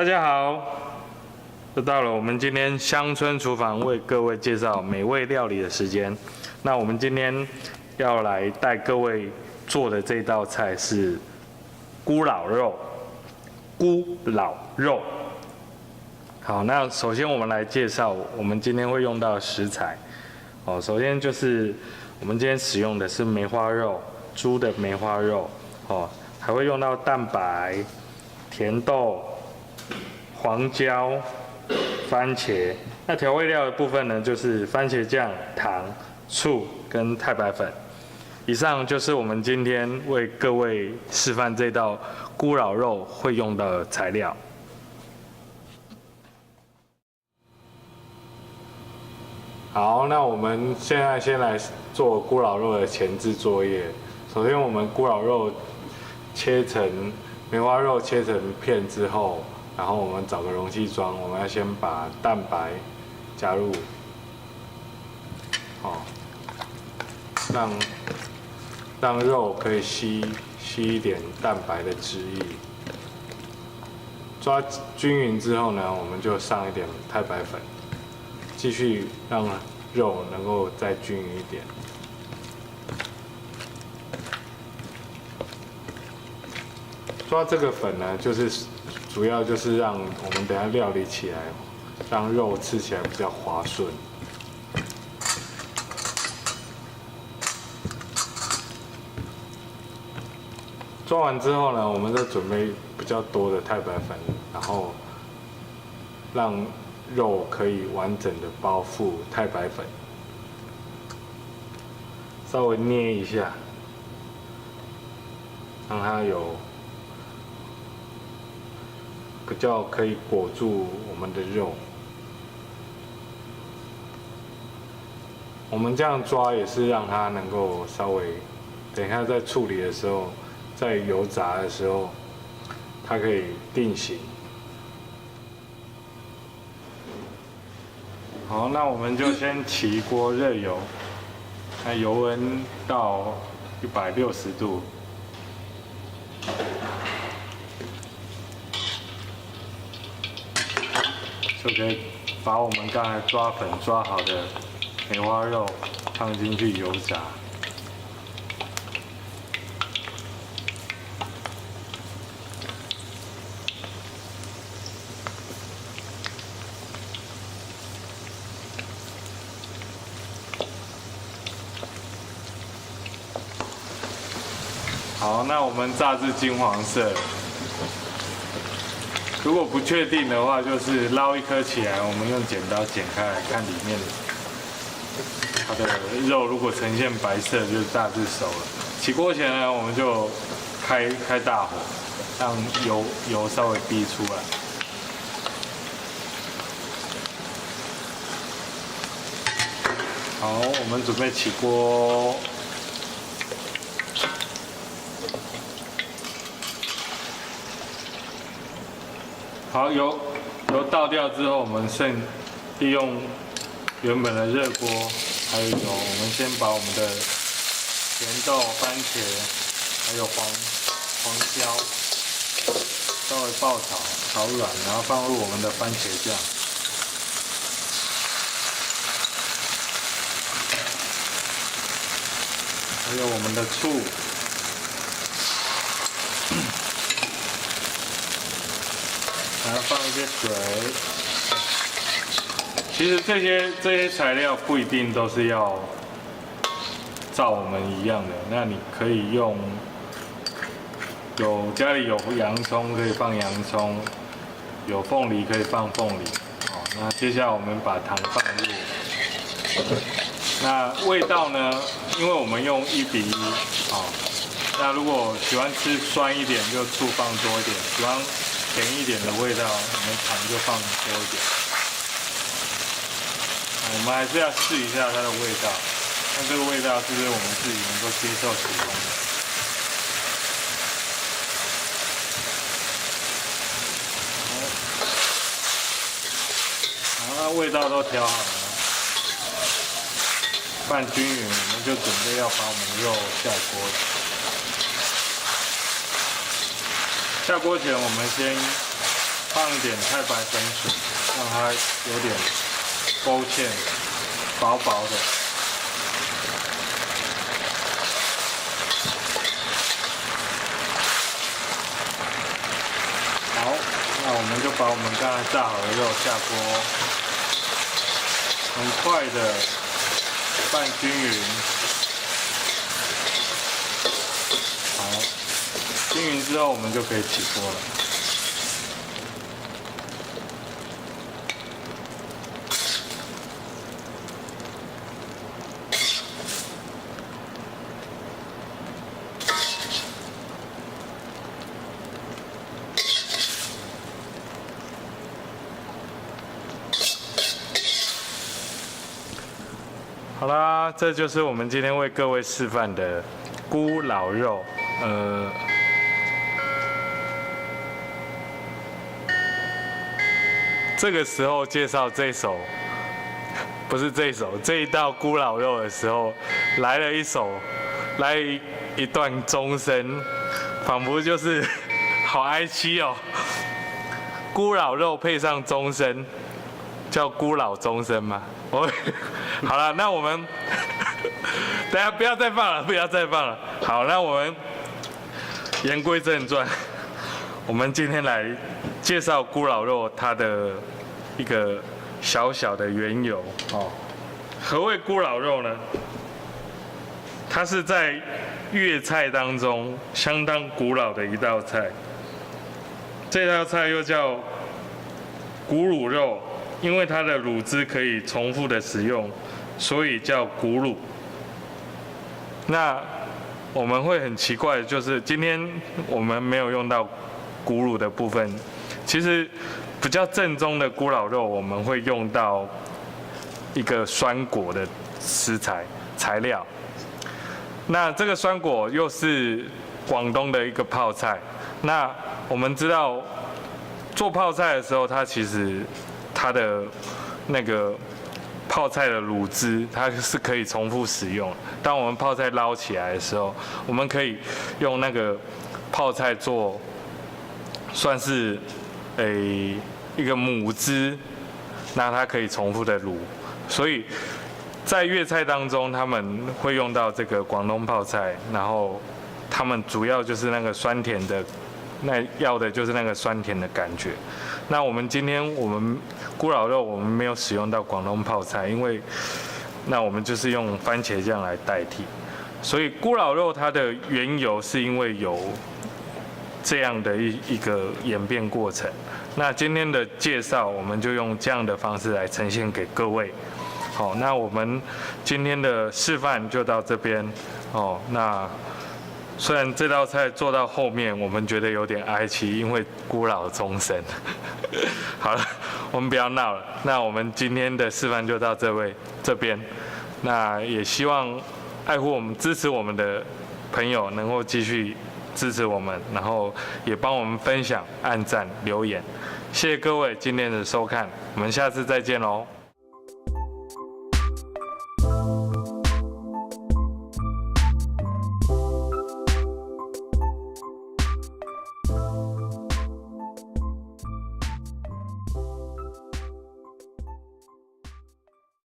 大家好，又到了我们今天乡村厨房为各位介绍美味料理的时间。那我们今天要来带各位做的这道菜是咕老肉。咕老肉。好，那首先我们来介绍我们今天会用到的食材。首先就是我们今天使用的是梅花肉，猪的梅花肉。还会用到蛋白、甜豆、黄椒、番茄。那调味料的部分呢，就是番茄酱、糖、醋跟太白粉。以上就是我们今天为各位示范这道咕老肉会用到的材料。好，那我们现在先来做咕老肉的前置作业。首先，我们咕老肉切成梅花肉切成片之后，然后我们找个容器装。我们要先把蛋白加入，让肉可以吸一点蛋白的汁液。抓均匀之后呢，我们就上一点太白粉，继续让肉能够再均匀一点。抓这个粉呢，就是主要就是让我们等一下料理起来，让肉吃起来比较滑顺。抓完之后呢，我们再准备比较多的太白粉，然后让肉可以完整的包覆太白粉，稍微捏一下，让它有比较可以裹住我们的肉。我们这样抓也是让它能够稍微，等一下在处理的时候，在油炸的时候，它可以定型。好，那我们就先起一锅热油，那油温到160度。就可以把我们刚才抓粉抓好的梅花肉放进去油炸。好，那我们炸至金黄色。如果不确定的话，就是捞一颗起来，我们用剪刀剪开来看里面它的肉，如果呈现白色，就大致熟了。起锅前呢，我们就开大火，让油稍微逼出来。好，我们准备起锅。好，油倒掉之后，我们利用原本的热锅还有油，我们先把我们的甜豆、番茄还有黄椒稍微爆炒软，然后放入我们的番茄酱，还有我们的醋。然后放一些水。其实这些材料不一定都是要照我们一样的，那你可以用家里有洋葱可以放洋葱，有凤梨可以放凤梨。那接下来我们把糖放入。那味道呢？因为我们用1:1，那如果喜欢吃酸一点，就醋放多一点；喜欢甜一点的味道，我们糖就放多一点。我们还是要试一下它的味道，看这个味道是不是我们自己能够接受使用的。好，那味道都调好了，拌均匀，我们就准备要把我们的肉下锅。下锅前，我们先放一点太白粉水，让它有点勾芡，薄薄的。好，那我们就把我们刚才炸好的肉下锅，很快的拌均匀。好，均匀之后我们就可以起锅了。好啦，这就是我们今天为各位示范的咕老肉。这个时候介绍这一道咕老肉的时候，来一段钟声，仿佛就是好哀凄哦。咕老肉配上钟声，叫咕老钟声嘛。好了，那我们等下不要再放了。好，那我们言归正传，我们今天来介绍咕老肉它的一个小小的缘由哦。何谓咕老肉呢？它是在粤菜当中相当古老的一道菜。这道菜又叫咕卤肉。因为它的卤汁可以重复的使用，所以叫咕卤。那我们会很奇怪的就是今天我们没有用到咕卤的部分。其实比较正宗的咕老肉，我们会用到一个酸果的材料。那这个酸果又是广东的一个泡菜。那我们知道做泡菜的时候，它的那个泡菜的卤汁，它是可以重复使用。当我们泡菜捞起来的时候，我们可以用那个泡菜做，算是一个母汁，那它可以重复的卤。所以在粤菜当中，他们会用到这个广东泡菜，然后他们主要就是那个酸甜的。那要的就是那个酸甜的感觉。那我们今天咕老肉我们没有使用到广东泡菜，因为那我们就是用番茄酱来代替。所以咕老肉它的缘由是因为有这样的一个演变过程。那今天的介绍我们就用这样的方式来呈现给各位。好，那我们今天的示范就到这边。哦，那。虽然这道菜做到后面，我们觉得有点哀戚，因为咕老终身。好了，我们不要闹了。那我们今天的示范就到这边。那也希望爱护我们、支持我们的朋友能够继续支持我们，然后也帮我们分享、按赞、留言。谢谢各位今天的收看，我们下次再见喽。